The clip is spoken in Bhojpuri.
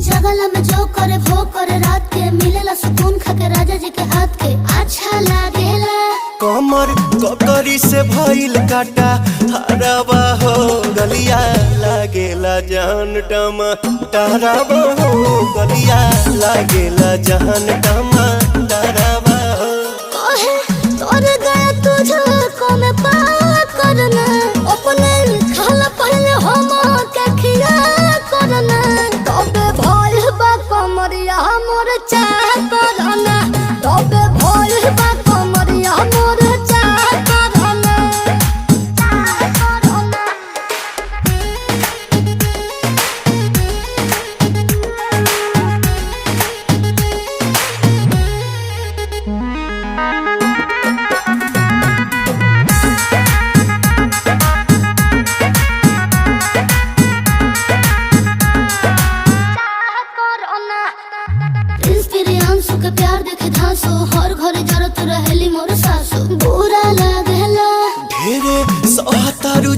जगला में जो करे वो करे रात के मिलेला सुकून खाके राजा जी के हाथ के अच्छा लागेला। कमर ककरी से भइल काटा हराबा हो गलिया लागेला जान टमाटराबा हो गलिया लागेला जान टमाटराबा हो। कहे तोर गया तुझको मैं पार करना अपने खाला पहले हम के खिया करना तबे भइल बा कमरिया मोर चाह करना तबे भइल बा कमरिया मोर चाह करना चाह करना। प्रियांशु के प्यार देखे धांसो हर घर जरत रहेली मोर सासु बुरा लागेला ढेरे सहतारू